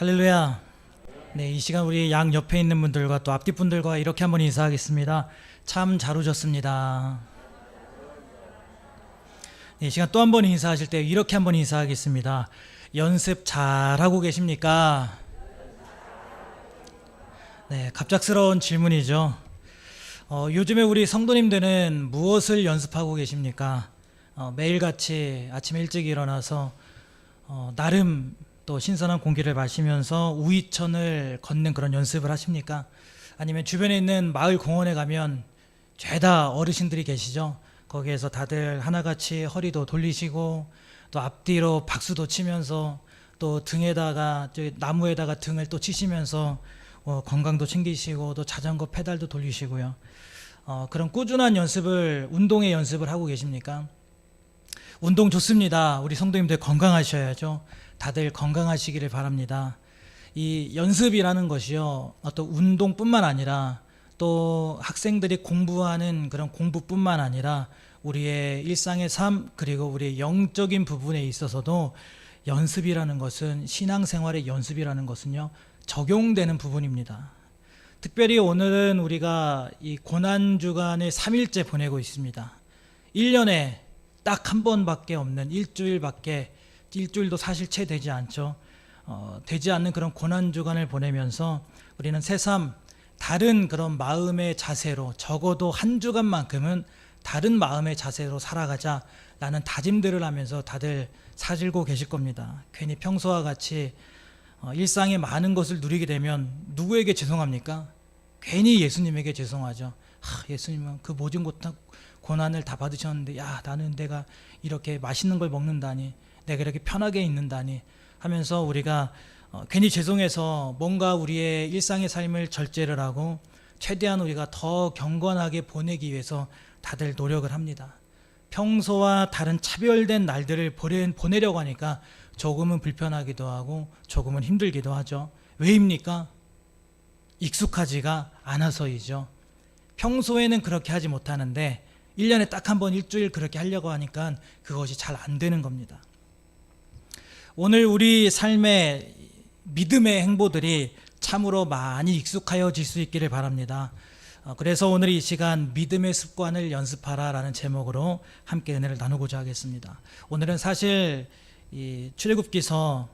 할렐루야. 네, 이 시간 우리 양 옆에 있는 분들과 또 앞뒤 분들과 이렇게 한번 인사하겠습니다. 참 잘 오셨습니다. 네, 이 시간 또 한번 인사하실 때 이렇게 한번 인사하겠습니다. 연습 잘하고 계십니까? 네, 갑작스러운 질문이죠. 요즘에 우리 성도님들은 무엇을 연습하고 계십니까? 매일같이 아침 일찍 일어나서 나름 또 신선한 공기를 마시면서 우이천을 걷는 그런 연습을 하십니까? 아니면 주변에 있는 마을 공원에 가면 죄다 어르신들이 계시죠? 거기에서 다들 하나같이 허리도 돌리시고 또 앞뒤로 박수도 치면서 또 등에다가 나무에다가 등을 또 치시면서 건강도 챙기시고 또 자전거 페달도 돌리시고요. 그런 꾸준한 연습을, 운동의 연습을 하고 계십니까? 운동 좋습니다. 우리 성도님들 건강하셔야죠. 다들 건강하시기를 바랍니다. 이 연습이라는 것이요, 어떤 운동뿐만 아니라 또 학생들이 공부하는 그런 공부뿐만 아니라 우리의 일상의 삶, 그리고 우리의 영적인 부분에 있어서도 연습이라는 것은, 신앙생활의 연습이라는 것은요, 적용되는 부분입니다. 특별히 오늘은 우리가 이 고난주간을 3일째 보내고 있습니다. 1년에 딱 한 번밖에 없는 일주일도 사실 채 되지 않죠. 되지 않는 그런 고난주간을 보내면서 우리는 새삼 다른 그런 마음의 자세로, 적어도 한 주간만큼은 다른 마음의 자세로 살아가자라는 다짐들을 하면서 다들 사질고 계실 겁니다. 괜히 평소와 같이 일상의 많은 것을 누리게 되면 누구에게 죄송합니까? 괜히 예수님에게 죄송하죠. 예수님은 그 모든 고난을 다 받으셨는데, 나는 내가 이렇게 맛있는 걸 먹는다니, 내가 이렇게 편하게 있는다니 하면서 우리가 괜히 죄송해서 뭔가 우리의 일상의 삶을 절제를 하고 최대한 우리가 더 경건하게 보내기 위해서 다들 노력을 합니다. 평소와 다른 차별된 날들을 보내려고 하니까 조금은 불편하기도 하고 조금은 힘들기도 하죠. 왜입니까? 익숙하지가 않아서이죠. 평소에는 그렇게 하지 못하는데 1년에 딱 한 번 일주일 그렇게 하려고 하니까 그것이 잘 안 되는 겁니다. 오늘 우리 삶의 믿음의 행보들이 참으로 많이 익숙하여질 수 있기를 바랍니다. 그래서 오늘 이 시간 믿음의 습관을 연습하라 라는 제목으로 함께 은혜를 나누고자 하겠습니다. 오늘은 사실 이 출애굽기서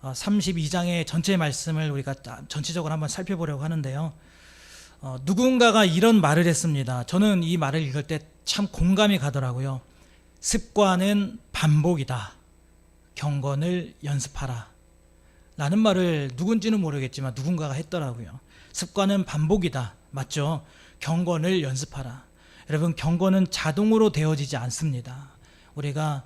32장의 전체 말씀을 우리가 전체적으로 한번 살펴보려고 하는데요. 누군가가 이런 말을 했습니다. 저는 이 말을 읽을 때 참 공감이 가더라고요. 습관은 반복이다. 경건을 연습하라. 라는 말을 누군지는 모르겠지만 누군가가 했더라고요. 습관은 반복이다. 맞죠? 경건을 연습하라. 여러분, 경건은 자동으로 되어지지 않습니다. 우리가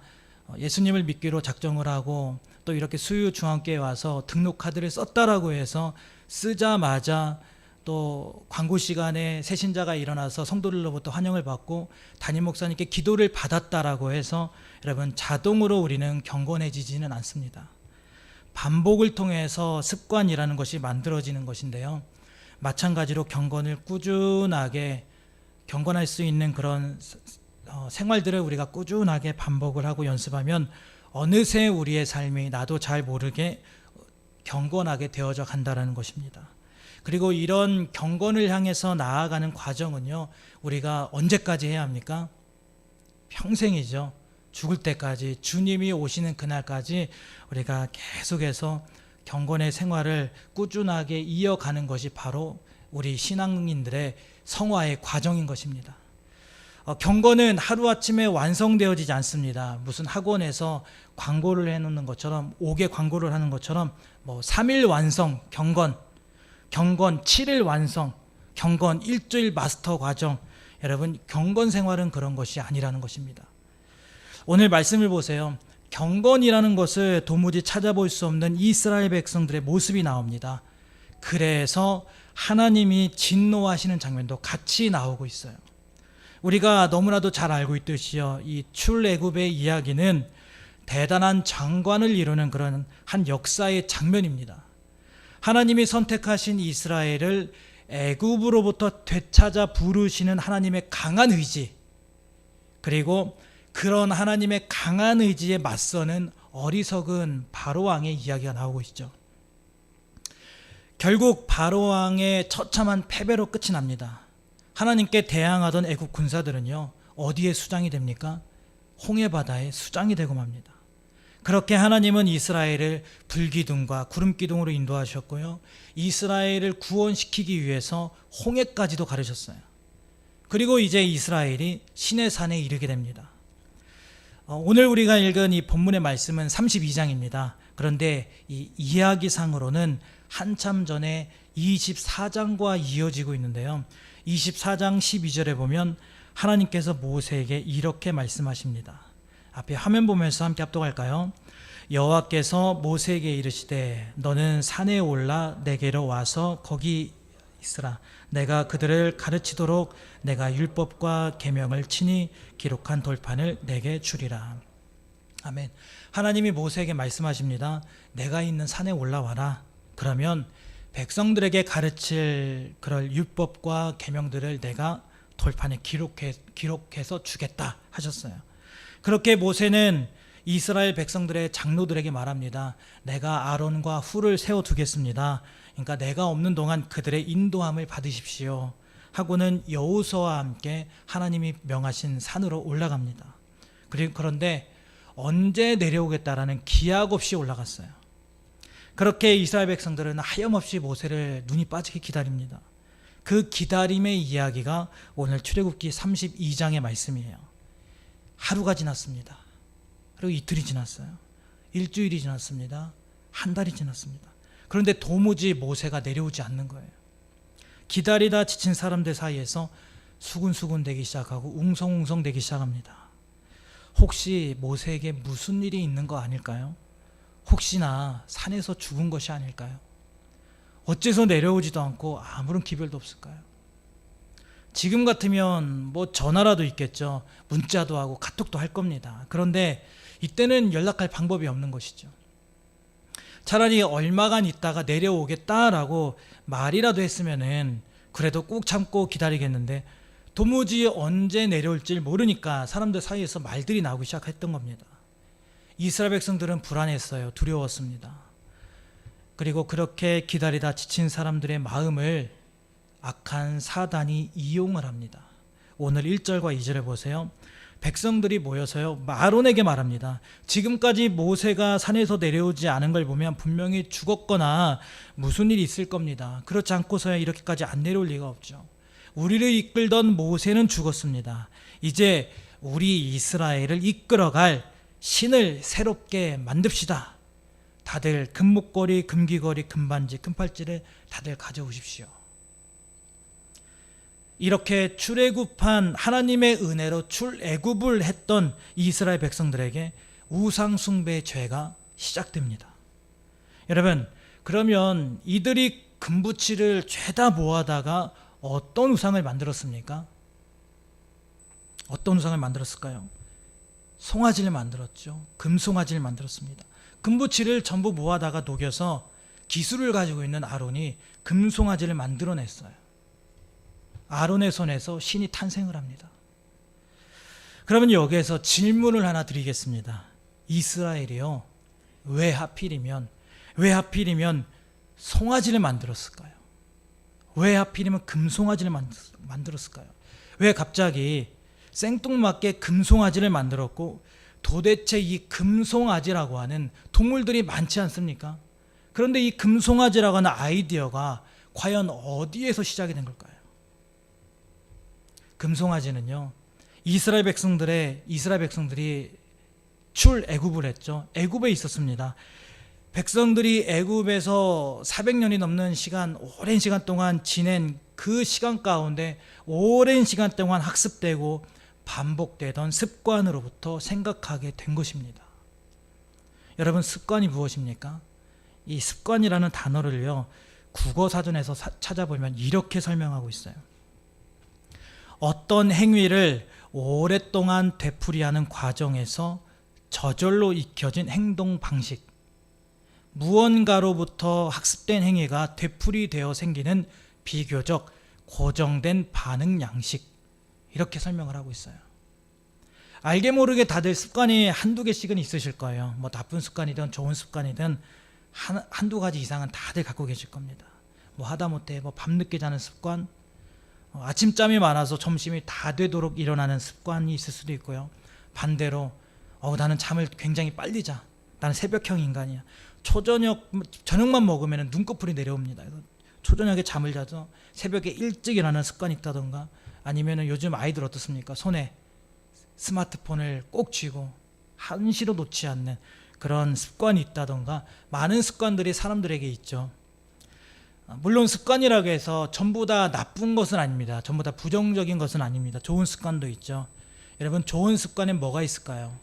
예수님을 믿기로 작정을 하고 또 이렇게 수요 중앙교회에 와서 등록 카드를 썼다라고 해서 쓰자마자 또 광고 시간에 새 신자가 일어나서 성도들로부터 환영을 받고 담임 목사님께 기도를 받았다라고 해서 여러분 자동으로 우리는 경건해지지는 않습니다. 반복을 통해서 습관이라는 것이 만들어지는 것인데요. 마찬가지로 경건을 꾸준하게 경건할 수 있는 그런 생활들을 우리가 꾸준하게 반복을 하고 연습하면 어느새 우리의 삶이 나도 잘 모르게 경건하게 되어져 간다는 것입니다. 그리고 이런 경건을 향해서 나아가는 과정은요, 우리가 언제까지 해야 합니까? 평생이죠. 죽을 때까지, 주님이 오시는 그날까지 우리가 계속해서 경건의 생활을 꾸준하게 이어가는 것이 바로 우리 신앙인들의 성화의 과정인 것입니다. 경건은 하루아침에 완성되어지지 않습니다. 무슨 학원에서 광고를 해놓는 것처럼, 5개 광고를 하는 것처럼 3일 완성 경건 7일 완성, 경건 일주일 마스터 과정. 여러분, 경건 생활은 그런 것이 아니라는 것입니다. 오늘 말씀을 보세요. 경건이라는 것을 도무지 찾아볼 수 없는 이스라엘 백성들의 모습이 나옵니다. 그래서 하나님이 진노하시는 장면도 같이 나오고 있어요. 우리가 너무나도 잘 알고 있듯이요, 이 출애굽의 이야기는 대단한 장관을 이루는 그런 한 역사의 장면입니다. 하나님이 선택하신 이스라엘을 애굽으로부터 되찾아 부르시는 하나님의 강한 의지, 그리고 그런 하나님의 강한 의지에 맞서는 어리석은 바로왕의 이야기가 나오고 있죠. 결국 바로 왕의 처참한 패배로 끝이 납니다. 하나님께 대항하던 애국 군사들은요, 어디에 수장이 됩니까? 홍해바다에 수장이 되고 맙니다. 그렇게 하나님은 이스라엘을 불기둥과 구름기둥으로 인도하셨고요, 이스라엘을 구원시키기 위해서 홍해까지도 가르셨어요. 그리고 이제 이스라엘이 시내산에 이르게 됩니다. 오늘 우리가 읽은 이 본문의 말씀은 32장입니다. 그런데 이 이야기상으로는 한참 전에 24장과 이어지고 있는데요, 24장 12절에 보면 하나님께서 모세에게 이렇게 말씀하십니다. 앞에 화면 보면서 함께 합독할까요? 여호와께서 모세에게 이르시되 너는 산에 올라 내게로 와서 거기 있으라. 내가 그들을 가르치도록 내가 율법과 계명을 친히 기록한 돌판을 내게 주리라. 아멘. 하나님이 모세에게 말씀하십니다. 내가 있는 산에 올라와라. 그러면 백성들에게 가르칠 그럴 율법과 계명들을 내가 돌판에 기록해서 주겠다 하셨어요. 그렇게 모세는 이스라엘 백성들의 장로들에게 말합니다. 내가 아론과 훌을 세워두겠습니다. 그러니까 내가 없는 동안 그들의 인도함을 받으십시오 하고는 여호수아와 함께 하나님이 명하신 산으로 올라갑니다. 그런데 언제 내려오겠다라는 기약 없이 올라갔어요. 그렇게 이스라엘 백성들은 하염없이 모세를 눈이 빠지게 기다립니다. 그 기다림의 이야기가 오늘 출애굽기 32장의 말씀이에요. 하루가 지났습니다. 그리고 이틀이 지났어요. 일주일이 지났습니다. 한 달이 지났습니다. 그런데 도무지 모세가 내려오지 않는 거예요. 기다리다 지친 사람들 사이에서 수군수군 되기 시작하고 웅성웅성 되기 시작합니다. 혹시 모세에게 무슨 일이 있는 거 아닐까요? 혹시나 산에서 죽은 것이 아닐까요? 어째서 내려오지도 않고 아무런 기별도 없을까요? 지금 같으면 뭐 전화라도 있겠죠. 문자도 하고 카톡도 할 겁니다. 그런데 이때는 연락할 방법이 없는 것이죠. 차라리 얼마간 있다가 내려오겠다라고 말이라도 했으면은 그래도 꾹 참고 기다리겠는데 도무지 언제 내려올지 모르니까 사람들 사이에서 말들이 나오기 시작했던 겁니다. 이스라엘 백성들은 불안했어요. 두려웠습니다. 그리고 그렇게 기다리다 지친 사람들의 마음을 악한 사단이 이용을 합니다. 오늘 1절과 2절에 보세요. 백성들이 모여서요 아론에게 말합니다. 지금까지 모세가 산에서 내려오지 않은 걸 보면 분명히 죽었거나 무슨 일이 있을 겁니다. 그렇지 않고서야 이렇게까지 안 내려올 리가 없죠. 우리를 이끌던 모세는 죽었습니다. 이제 우리 이스라엘을 이끌어갈 신을 새롭게 만듭시다. 다들 금목걸이, 금귀걸이, 금반지, 금팔찌를 다들 가져오십시오. 이렇게 출애굽한 하나님의 은혜로 출애굽을 했던 이스라엘 백성들에게 우상 숭배의 죄가 시작됩니다. 여러분, 그러면 이들이 금부치를 죄다 모아다가 어떤 우상을 만들었습니까? 어떤 우상을 만들었을까요? 송아지를 만들었죠. 금송아지를 만들었습니다. 금부치를 전부 모아다가 녹여서 기술을 가지고 있는 아론이 금송아지를 만들어냈어요. 아론의 손에서 신이 탄생을 합니다. 그러면 여기에서 질문을 하나 드리겠습니다. 이스라엘이요, 왜 하필이면 송아지를 만들었을까요? 왜 하필이면 금송아지를 만들었을까요? 왜 갑자기 생뚱맞게 금송아지를 만들었고 도대체 이 금송아지라고 하는 동물들이 많지 않습니까? 그런데 이 금송아지라고 하는 아이디어가 과연 어디에서 시작이 된 걸까요? 금송아지는요, 이스라엘 백성들이 출애굽을 했죠. 애굽에 있었습니다. 백성들이 애굽에서 400년이 넘는 시간, 오랜 시간 동안 지낸 그 시간 가운데 오랜 시간 동안 학습되고 반복되던 습관으로부터 생각하게 된 것입니다. 여러분, 습관이 무엇입니까? 이 습관이라는 단어를요, 국어사전에서 찾아보면 이렇게 설명하고 있어요. 어떤 행위를 오랫동안 되풀이하는 과정에서 저절로 익혀진 행동 방식, 무언가로부터 학습된 행위가 되풀이되어 생기는 비교적 고정된 반응 양식, 이렇게 설명을 하고 있어요. 알게 모르게 다들 습관이 한두 개씩은 있으실 거예요. 뭐 나쁜 습관이든 좋은 습관이든 한두 가지 이상은 다들 갖고 계실 겁니다. 뭐 하다못해 뭐 밤늦게 자는 습관, 아침잠이 많아서 점심이 다 되도록 일어나는 습관이 있을 수도 있고요. 반대로 나는 잠을 굉장히 빨리 자. 나는 새벽형 인간이야. 저녁만 먹으면 눈꺼풀이 내려옵니다. 그래서 초저녁에 잠을 자서 새벽에 일찍 일어나는 습관이 있다던가, 아니면 요즘 아이들 어떻습니까? 손에 스마트폰을 꼭 쥐고 한시도 놓지 않는 그런 습관이 있다던가, 많은 습관들이 사람들에게 있죠. 물론 습관이라고 해서 전부 다 나쁜 것은 아닙니다. 전부 다 부정적인 것은 아닙니다. 좋은 습관도 있죠. 여러분, 좋은 습관에 뭐가 있을까요?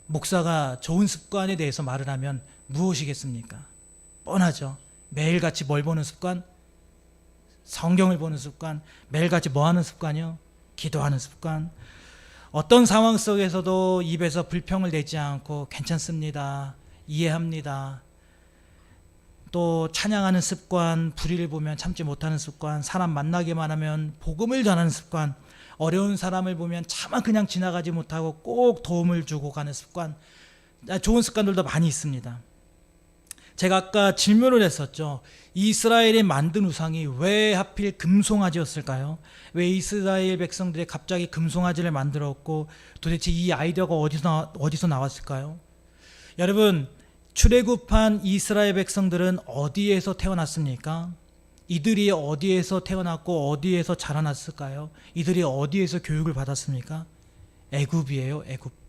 목사가 좋은 습관에 대해서 말을 하면 무엇이겠습니까? 뻔하죠. 매일같이 뭘 보는 습관? 성경을 보는 습관. 매일같이 뭐 하는 습관이요? 기도하는 습관. 어떤 상황 속에서도 입에서 불평을 내지 않고 괜찮습니다, 이해합니다, 또 찬양하는 습관, 불의를 보면 참지 못하는 습관, 사람 만나기만 하면 복음을 전하는 습관, 어려운 사람을 보면 차마 그냥 지나가지 못하고 꼭 도움을 주고 가는 습관, 좋은 습관들도 많이 있습니다. 제가 아까 질문을 했었죠. 이스라엘이 만든 우상이 왜 하필 금송아지였을까요? 왜 이스라엘 백성들이 갑자기 금송아지를 만들었고, 도대체 이 아이디어가 어디서 나왔을까요? 여러분, 출애굽한 이스라엘 백성들은 어디에서 태어났습니까? 이들이 어디에서 태어났고 어디에서 자라났을까요? 이들이 어디에서 교육을 받았습니까? 애굽이에요, 애굽.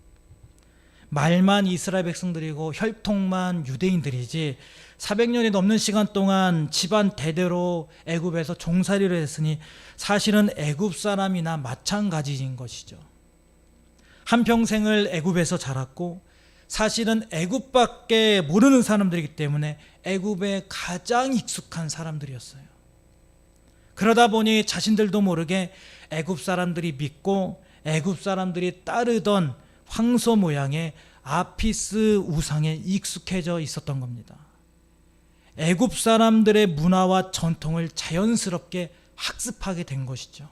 말만 이스라엘 백성들이고 혈통만 유대인들이지 400년이 넘는 시간 동안 집안 대대로 애굽에서 종살이를 했으니 사실은 애굽 사람이나 마찬가지인 것이죠. 한평생을 애굽에서 자랐고, 사실은 애굽밖에 모르는 사람들이기 때문에 애굽에 가장 익숙한 사람들이었어요. 그러다 보니 자신들도 모르게 애굽 사람들이 믿고 애굽 사람들이 따르던 황소 모양의 아피스 우상에 익숙해져 있었던 겁니다. 애굽 사람들의 문화와 전통을 자연스럽게 학습하게 된 것이죠.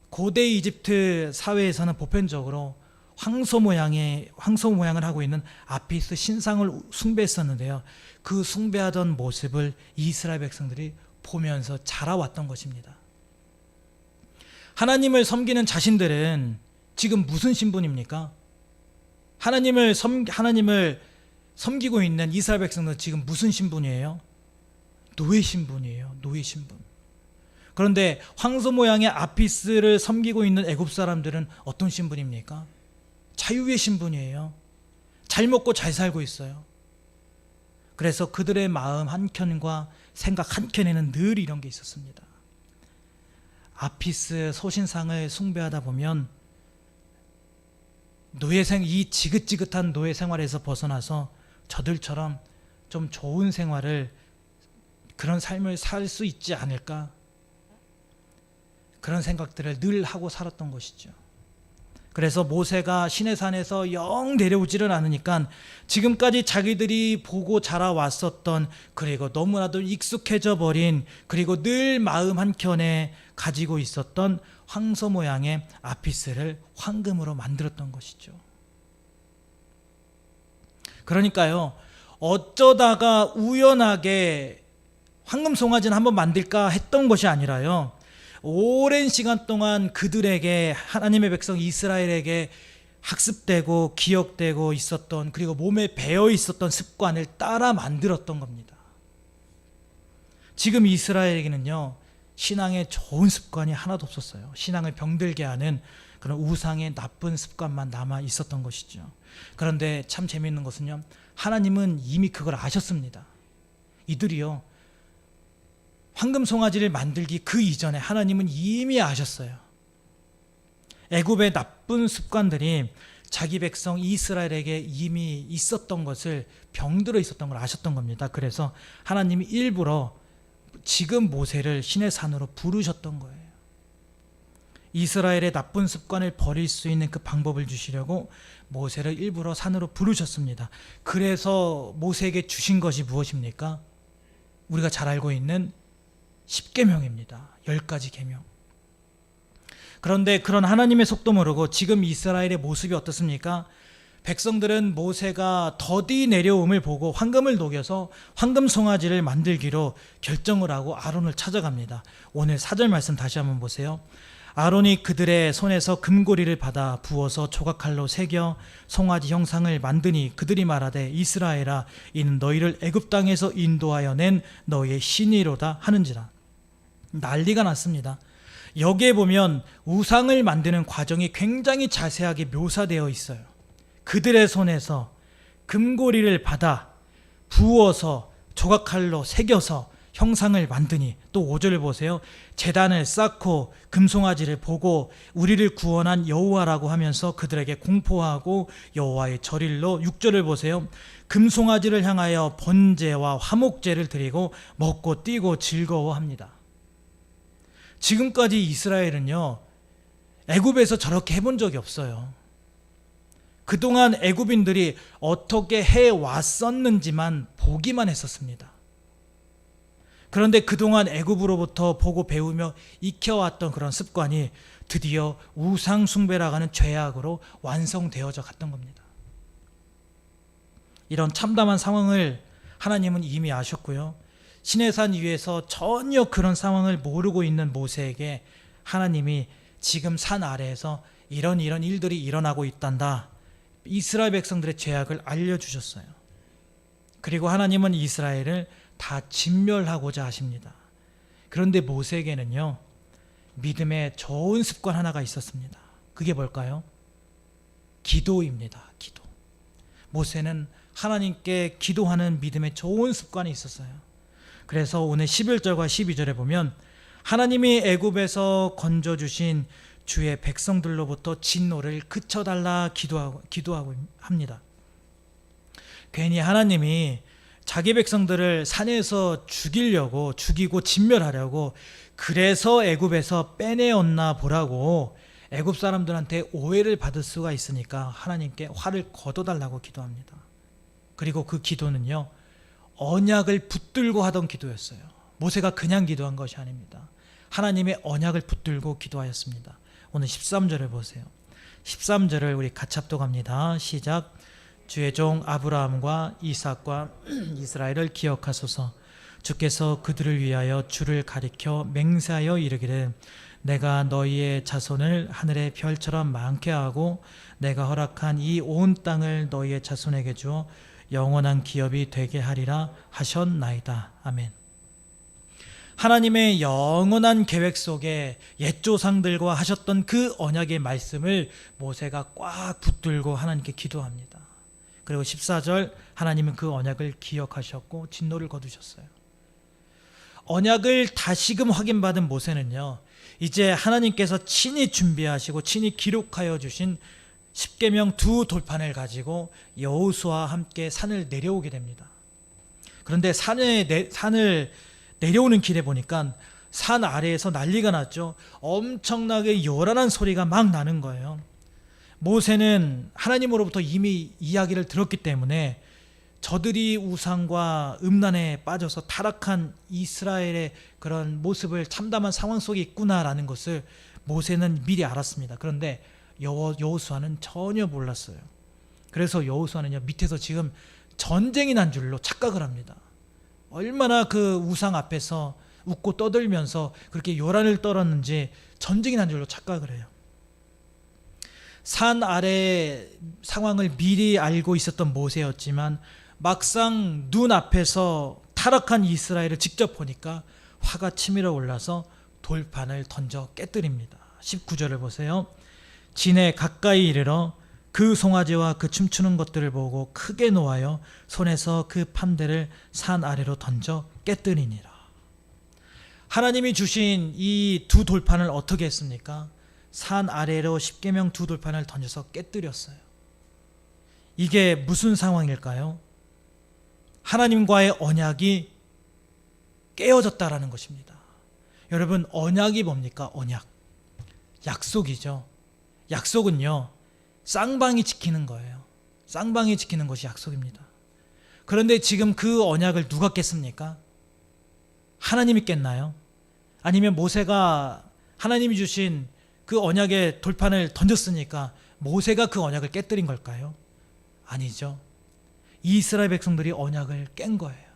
고대 이집트 사회에서는 보편적으로 황소 모양을 하고 있는 아피스 신상을 숭배했었는데요. 그 숭배하던 모습을 이스라엘 백성들이 보면서 자라왔던 것입니다. 하나님을 섬기는 자신들은 지금 무슨 신분입니까? 하나님을 섬기고 있는 이스라엘 백성들은 지금 무슨 신분이에요? 노예 신분이에요. 노예 신분. 그런데 황소 모양의 아피스를 섬기고 있는 애굽 사람들은 어떤 신분입니까? 자유의 신분이에요. 잘 먹고 잘 살고 있어요. 그래서 그들의 마음 한켠과 생각 한켠에는 늘 이런 게 있었습니다. 아피스 소신상을 숭배하다 보면 이 지긋지긋한 노예 생활에서 벗어나서 저들처럼 좀 좋은 생활을, 그런 삶을 살 수 있지 않을까, 그런 생각들을 늘 하고 살았던 것이죠. 그래서 모세가 시내산에서 영 내려오지를 않으니까 지금까지 자기들이 보고 자라왔었던, 그리고 너무나도 익숙해져 버린, 그리고 늘 마음 한켠에 가지고 있었던 황소 모양의 아피스를 황금으로 만들었던 것이죠. 그러니까요, 어쩌다가 우연하게 황금 송아지는 한번 만들까 했던 것이 아니라요, 오랜 시간 동안 그들에게, 하나님의 백성 이스라엘에게 학습되고 기억되고 있었던, 그리고 몸에 배어 있었던 습관을 따라 만들었던 겁니다. 지금 이스라엘에게는요, 신앙에 좋은 습관이 하나도 없었어요. 신앙을 병들게 하는 그런 우상의 나쁜 습관만 남아 있었던 것이죠. 그런데 참 재미있는 것은요, 하나님은 이미 그걸 아셨습니다. 이들이요, 황금 송아지를 만들기 그 이전에 하나님은 이미 아셨어요. 애굽의 나쁜 습관들이 자기 백성 이스라엘에게 이미 있었던 것을, 병들어 있었던 걸 아셨던 겁니다. 그래서 하나님이 일부러 지금 모세를 시내산으로 부르셨던 거예요. 이스라엘의 나쁜 습관을 버릴 수 있는 그 방법을 주시려고 모세를 일부러 산으로 부르셨습니다. 그래서 모세에게 주신 것이 무엇입니까? 우리가 잘 알고 있는 10계명입니다. 10가지 계명. 그런데 그런 하나님의 속도 모르고 지금 이스라엘의 모습이 어떻습니까? 백성들은 모세가 더디 내려옴을 보고 황금을 녹여서 황금 송아지를 만들기로 결정을 하고 아론을 찾아갑니다. 오늘 4절 말씀 다시 한번 보세요. 아론이 그들의 손에서 금고리를 받아 부어서 조각칼로 새겨 송아지 형상을 만드니 그들이 말하되 이스라엘아 이는 너희를 애굽 땅에서 인도하여 낸 너희의 신이로다 하는지라. 난리가 났습니다. 여기에 보면 우상을 만드는 과정이 굉장히 자세하게 묘사되어 있어요. 그들의 손에서 금고리를 받아 부어서 조각칼로 새겨서 형상을 만드니, 또 5절을 보세요. 제단을 쌓고 금송아지를 보고 우리를 구원한 여호와라고 하면서 그들에게 공포하고 여호와의 절일로, 6절을 보세요. 금송아지를 향하여 번제와 화목제를 드리고 먹고 뛰고 즐거워합니다. 지금까지 이스라엘은요, 애굽에서 저렇게 해본 적이 없어요. 그동안 애굽인들이 어떻게 해왔었는지만 보기만 했었습니다. 그런데 그동안 애굽으로부터 보고 배우며 익혀왔던 그런 습관이 드디어 우상 숭배라고 하는 죄악으로 완성되어져 갔던 겁니다. 이런 참담한 상황을 하나님은 이미 아셨고요. 시내산 위에서 전혀 그런 상황을 모르고 있는 모세에게 하나님이 지금 산 아래에서 이런 일들이 일어나고 있단다, 이스라엘 백성들의 죄악을 알려주셨어요. 그리고 하나님은 이스라엘을 다 진멸하고자 하십니다. 그런데 모세에게는요, 믿음의 좋은 습관 하나가 있었습니다. 그게 뭘까요? 기도입니다. 기도. 모세는 하나님께 기도하는 믿음의 좋은 습관이 있었어요. 그래서 오늘 11절과 12절에 보면 하나님이 애굽에서 건져주신 주의 백성들로부터 진노를 그쳐달라 기도하고 합니다. 괜히 하나님이 자기 백성들을 산에서 죽이고 진멸하려고 그래서 애굽에서 빼내었나 보라고 애굽 사람들한테 오해를 받을 수가 있으니까 하나님께 화를 거둬달라고 기도합니다. 그리고 그 기도는요, 언약을 붙들고 하던 기도였어요. 모세가 그냥 기도한 것이 아닙니다. 하나님의 언약을 붙들고 기도하였습니다. 오늘 13절을 보세요. 13절을 우리 같이 합독합니다. 시작. 주의 종 아브라함과 이삭과 이스라엘을 기억하소서. 주께서 그들을 위하여 주를 가리켜 맹세하여 이르기를 내가 너희의 자손을 하늘의 별처럼 많게 하고 내가 허락한 이 온 땅을 너희의 자손에게 주어 영원한 기업이 되게 하리라 하셨나이다. 아멘. 하나님의 영원한 계획 속에 옛조상들과 하셨던 그 언약의 말씀을 모세가 꽉 붙들고 하나님께 기도합니다. 그리고 14절, 하나님은 그 언약을 기억하셨고 진노를 거두셨어요. 언약을 다시금 확인받은 모세는요, 이제 하나님께서 친히 준비하시고 친히 기록하여 주신 십계명 두 돌판을 가지고 여호수아와 함께 산을 내려오게 됩니다. 그런데 산을 내려오는 길에 보니까 산 아래에서 난리가 났죠. 엄청나게 요란한 소리가 막 나는 거예요. 모세는 하나님으로부터 이미 이야기를 들었기 때문에 저들이 우상과 음란에 빠져서 타락한 이스라엘의 그런 모습을, 참담한 상황 속에 있구나라는 것을 모세는 미리 알았습니다. 그런데 여호수아는 전혀 몰랐어요. 그래서 여호수아는요, 밑에서 지금 전쟁이 난 줄로 착각을 합니다. 얼마나 그 우상 앞에서 웃고 떠들면서 그렇게 요란을 떨었는지 전쟁이 난 줄로 착각을 해요. 산 아래 상황을 미리 알고 있었던 모세였지만 막상 눈앞에서 타락한 이스라엘을 직접 보니까 화가 치밀어 올라서 돌판을 던져 깨뜨립니다. 19절을 보세요. 진에 가까이 이르러 그 송아지와 그 춤추는 것들을 보고 크게 노하여 손에서 그 판대를 산 아래로 던져 깨뜨리니라. 하나님이 주신 이 두 돌판을 어떻게 했습니까? 산 아래로 십계명 두 돌판을 던져서 깨뜨렸어요. 이게 무슨 상황일까요? 하나님과의 언약이 깨어졌다라는 것입니다. 여러분, 언약이 뭡니까? 언약. 약속이죠. 약속은요, 쌍방이 지키는 거예요. 쌍방이 지키는 것이 약속입니다. 그런데 지금 그 언약을 누가 깼습니까? 하나님이 깼나요? 아니면 모세가 하나님이 주신 그 언약의 돌판을 던졌으니까 모세가 그 언약을 깨뜨린 걸까요? 아니죠. 이스라엘 백성들이 언약을 깬 거예요.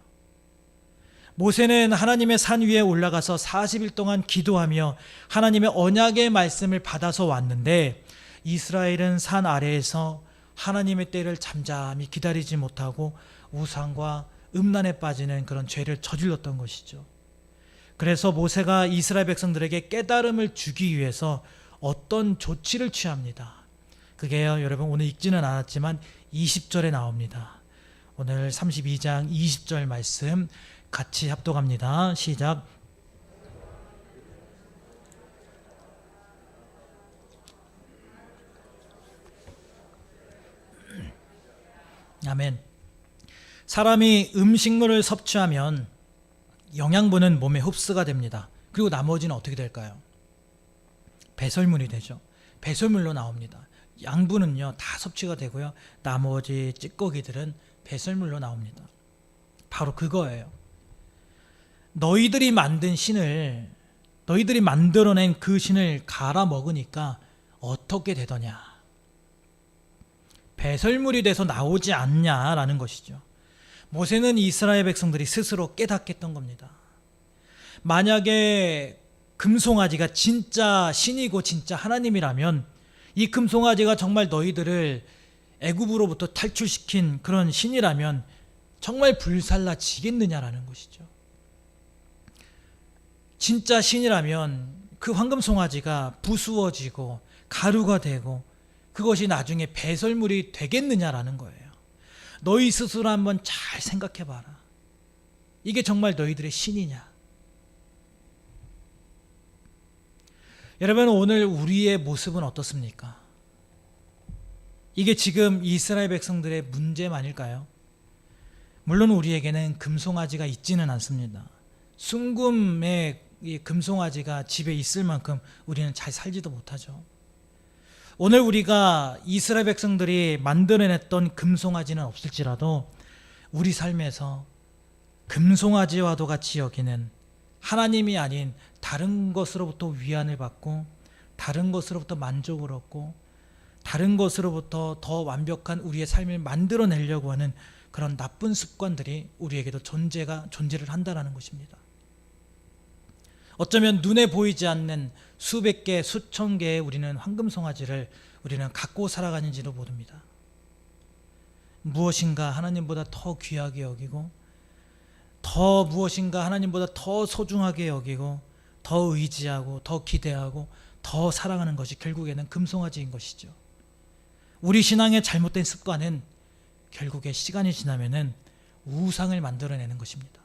모세는 하나님의 산 위에 올라가서 40일 동안 기도하며 하나님의 언약의 말씀을 받아서 왔는데 이스라엘은 산 아래에서 하나님의 때를 잠잠히 기다리지 못하고 우상과 음란에 빠지는 그런 죄를 저질렀던 것이죠. 그래서 모세가 이스라엘 백성들에게 깨달음을 주기 위해서 어떤 조치를 취합니다. 그게요, 여러분 오늘 읽지는 않았지만 20절에 나옵니다. 오늘 32장 20절 말씀 같이 합독합니다. 시작. 아멘. 사람이 음식물을 섭취하면 영양분은 몸에 흡수가 됩니다. 그리고 나머지는 어떻게 될까요? 배설물이 되죠. 배설물로 나옵니다. 양분은요 다 섭취가 되고요, 나머지 찌꺼기들은 배설물로 나옵니다. 바로 그거예요. 너희들이 만든 신을, 너희들이 만들어낸 그 신을 갈아 먹으니까 어떻게 되더냐? 배설물이 돼서 나오지 않냐라는 것이죠. 모세는 이스라엘 백성들이 스스로 깨닫겠던 겁니다. 만약에 금송아지가 진짜 신이고 진짜 하나님이라면 이 금송아지가 정말 너희들을 애굽으로부터 탈출시킨 그런 신이라면 정말 불살라지겠느냐라는 것이죠. 진짜 신이라면 그 황금송아지가 부수어지고 가루가 되고 그것이 나중에 배설물이 되겠느냐라는 거예요. 너희 스스로 한번 잘 생각해봐라. 이게 정말 너희들의 신이냐? 여러분, 오늘 우리의 모습은 어떻습니까? 이게 지금 이스라엘 백성들의 문제만일까요? 물론 우리에게는 금송아지가 있지는 않습니다. 순금의 이 금송아지가 집에 있을 만큼 우리는 잘 살지도 못하죠. 오늘 우리가 이스라엘 백성들이 만들어냈던 금송아지는 없을지라도 우리 삶에서 금송아지와도 같이 여기는 하나님이 아닌 다른 것으로부터 위안을 받고 다른 것으로부터 만족을 얻고 다른 것으로부터 더 완벽한 우리의 삶을 만들어내려고 하는 그런 나쁜 습관들이 우리에게도 존재를 한다는 것입니다. 어쩌면 눈에 보이지 않는 수백 개, 수천 개의 우리는 황금송아지를 우리는 갖고 살아가는지도 모릅니다. 무엇인가 하나님보다 더 귀하게 여기고 더 무엇인가 하나님보다 더 소중하게 여기고 더 의지하고 더 기대하고 더 사랑하는 것이 결국에는 금송아지인 것이죠. 우리 신앙의 잘못된 습관은 결국에 시간이 지나면은 우상을 만들어내는 것입니다.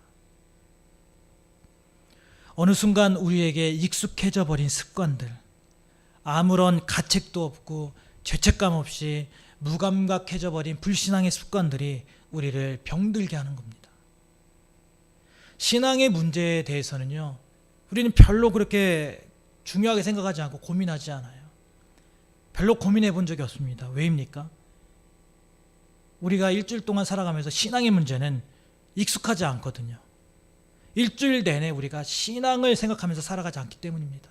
어느 순간 우리에게 익숙해져 버린 습관들, 아무런 가책도 없고 죄책감 없이 무감각해져 버린 불신앙의 습관들이 우리를 병들게 하는 겁니다. 신앙의 문제에 대해서는요, 우리는 별로 그렇게 중요하게 생각하지 않고 고민하지 않아요. 별로 고민해 본 적이 없습니다. 왜입니까? 우리가 일주일 동안 살아가면서 신앙의 문제는 익숙하지 않거든요. 일주일 내내 우리가 신앙을 생각하면서 살아가지 않기 때문입니다.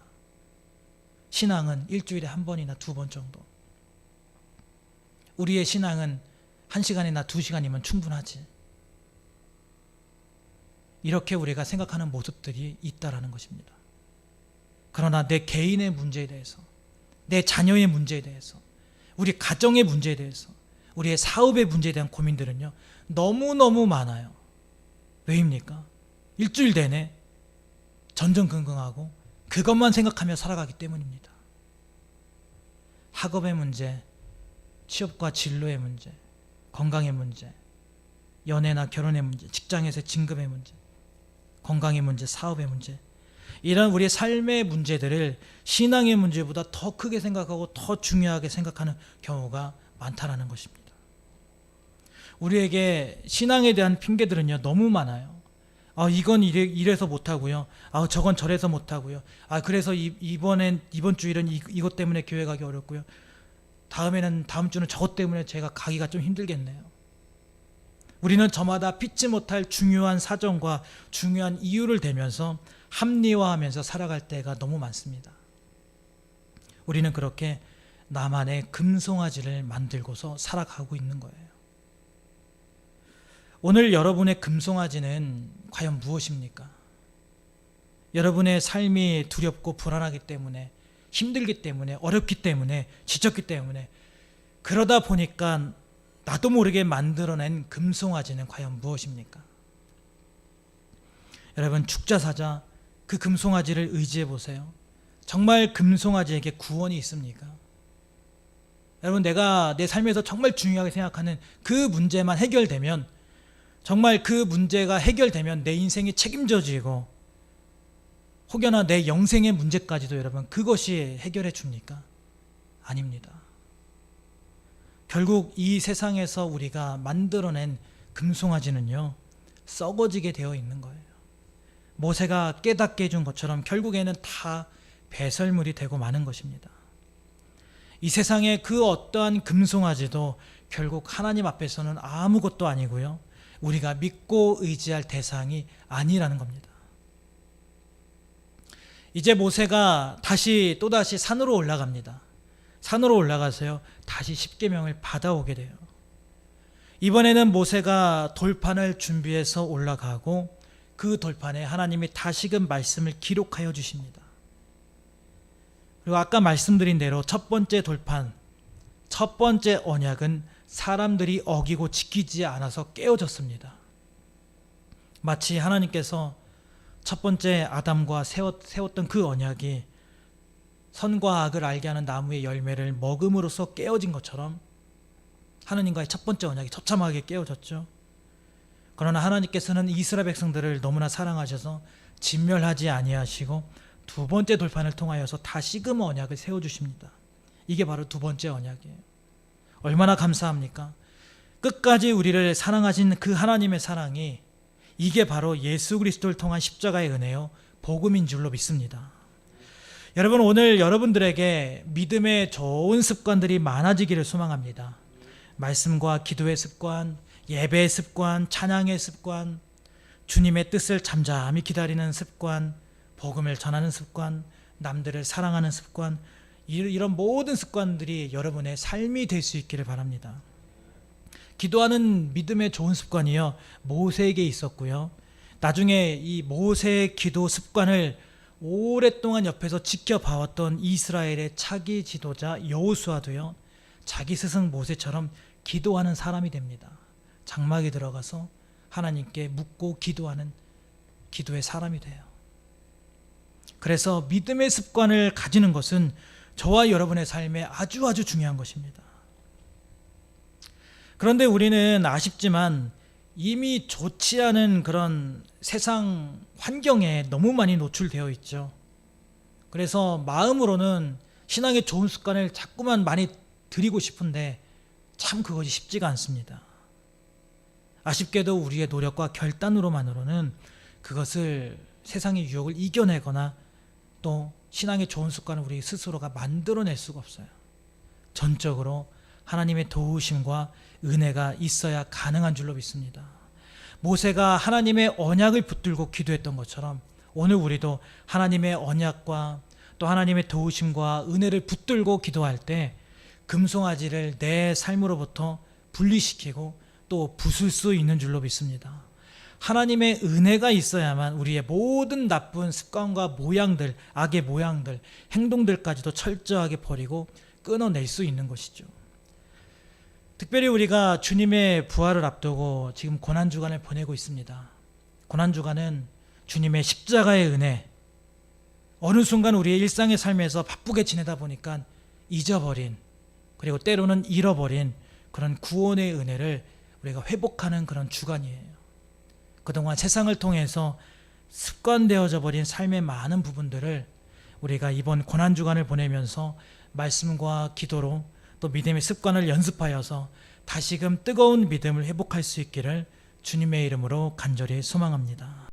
신앙은 일주일에 한 번이나 두 번 정도. 우리의 신앙은 1시간이나 2시간이면 충분하지. 이렇게 우리가 생각하는 모습들이 있다라는 것입니다. 그러나 내 개인의 문제에 대해서, 내 자녀의 문제에 대해서, 우리 가정의 문제에 대해서, 우리의 사업의 문제에 대한 고민들은요, 너무너무 많아요. 왜입니까? 일주일 내내 전전긍긍하고 그것만 생각하며 살아가기 때문입니다. 학업의 문제, 취업과 진로의 문제, 건강의 문제, 연애나 결혼의 문제, 직장에서의 진급의 문제, 건강의 문제, 사업의 문제, 이런 우리의 삶의 문제들을 신앙의 문제보다 더 크게 생각하고 더 중요하게 생각하는 경우가 많다라는 것입니다. 우리에게 신앙에 대한 핑계들은요, 너무 많아요. 이건 이래서 못하고요. 저건 저래서 못하고요. 그래서 이번 주일은 이것 때문에 교회 가기 어렵고요. 다음 주는 저것 때문에 제가 가기가 좀 힘들겠네요. 우리는 저마다 피치 못할 중요한 사정과 중요한 이유를 대면서 합리화하면서 살아갈 때가 너무 많습니다. 우리는 그렇게 나만의 금송아지를 만들고서 살아가고 있는 거예요. 오늘 여러분의 금송아지는 과연 무엇입니까? 여러분의 삶이 두렵고 불안하기 때문에, 힘들기 때문에, 어렵기 때문에, 지쳤기 때문에, 그러다 보니까 나도 모르게 만들어낸 금송아지는 과연 무엇입니까? 여러분, 축자사자 그 금송아지를 의지해 보세요. 정말 금송아지에게 구원이 있습니까? 여러분, 내가 내 삶에서 정말 중요하게 생각하는 그 문제만 해결되면, 정말 그 문제가 해결되면 내 인생이 책임져지고 혹여나 내 영생의 문제까지도 여러분 그것이 해결해 줍니까? 아닙니다. 결국 이 세상에서 우리가 만들어낸 금송아지는요, 썩어지게 되어 있는 거예요. 모세가 깨닫게 해준 것처럼 결국에는 다 배설물이 되고 마는 것입니다. 이 세상의 그 어떠한 금송아지도 결국 하나님 앞에서는 아무것도 아니고요, 우리가 믿고 의지할 대상이 아니라는 겁니다. 이제 모세가 또다시 산으로 올라갑니다. 산으로 올라가서요, 다시 십계명을 받아오게 돼요. 이번에는 모세가 돌판을 준비해서 올라가고 그 돌판에 하나님이 다시금 말씀을 기록하여 주십니다. 그리고 아까 말씀드린 대로 첫 번째 돌판, 첫 번째 언약은 사람들이 어기고 지키지 않아서 깨어졌습니다. 마치 하나님께서 첫 번째 아담과 세웠던 그 언약이 선과 악을 알게 하는 나무의 열매를 먹음으로써 깨어진 것처럼 하나님과의 첫 번째 언약이 처참하게 깨어졌죠. 그러나 하나님께서는 이스라엘 백성들을 너무나 사랑하셔서 진멸하지 아니하시고 두 번째 돌판을 통하여서 다시금 언약을 세워주십니다. 이게 바로 두 번째 언약이에요. 얼마나 감사합니까? 끝까지 우리를 사랑하신 그 하나님의 사랑이, 이게 바로 예수 그리스도를 통한 십자가의 은혜요, 복음인 줄로 믿습니다. 여러분, 오늘 여러분들에게 믿음의 좋은 습관들이 많아지기를 소망합니다. 말씀과 기도의 습관, 예배의 습관, 찬양의 습관, 주님의 뜻을 잠잠히 기다리는 습관, 복음을 전하는 습관, 남들을 사랑하는 습관, 이런 모든 습관들이 여러분의 삶이 될 수 있기를 바랍니다. 기도하는 믿음의 좋은 습관이요, 모세에게 있었고요, 나중에 이 모세의 기도 습관을 오랫동안 옆에서 지켜봐왔던 이스라엘의 차기 지도자 여호수아도요, 자기 스승 모세처럼 기도하는 사람이 됩니다. 장막에 들어가서 하나님께 묻고 기도하는 기도의 사람이 돼요. 그래서 믿음의 습관을 가지는 것은 저와 여러분의 삶에 아주 중요한 것입니다. 그런데 우리는 아쉽지만 이미 좋지 않은 그런 세상 환경에 너무 많이 노출되어 있죠. 그래서 마음으로는 신앙의 좋은 습관을 자꾸만 많이 드리고 싶은데 참 그것이 쉽지가 않습니다. 아쉽게도 우리의 노력과 결단으로만으로는 그것을, 세상의 유혹을 이겨내거나 또 신앙의 좋은 습관을 우리 스스로가 만들어낼 수가 없어요. 전적으로 하나님의 도우심과 은혜가 있어야 가능한 줄로 믿습니다. 모세가 하나님의 언약을 붙들고 기도했던 것처럼 오늘 우리도 하나님의 언약과 또 하나님의 도우심과 은혜를 붙들고 기도할 때 금송아지를 내 삶으로부터 분리시키고 또 부술 수 있는 줄로 믿습니다. 하나님의 은혜가 있어야만 우리의 모든 나쁜 습관과 모양들, 악의 모양들, 행동들까지도 철저하게 버리고 끊어낼 수 있는 것이죠. 특별히 우리가 주님의 부활을 앞두고 지금 고난주간을 보내고 있습니다. 고난주간은 주님의 십자가의 은혜, 어느 순간 우리의 일상의 삶에서 바쁘게 지내다 보니까 잊어버린, 그리고 때로는 잃어버린 그런 구원의 은혜를 우리가 회복하는 그런 주간이에요. 그동안 세상을 통해서 습관되어져 버린 삶의 많은 부분들을 우리가 이번 고난주간을 보내면서 말씀과 기도로 또 믿음의 습관을 연습하여서 다시금 뜨거운 믿음을 회복할 수 있기를 주님의 이름으로 간절히 소망합니다.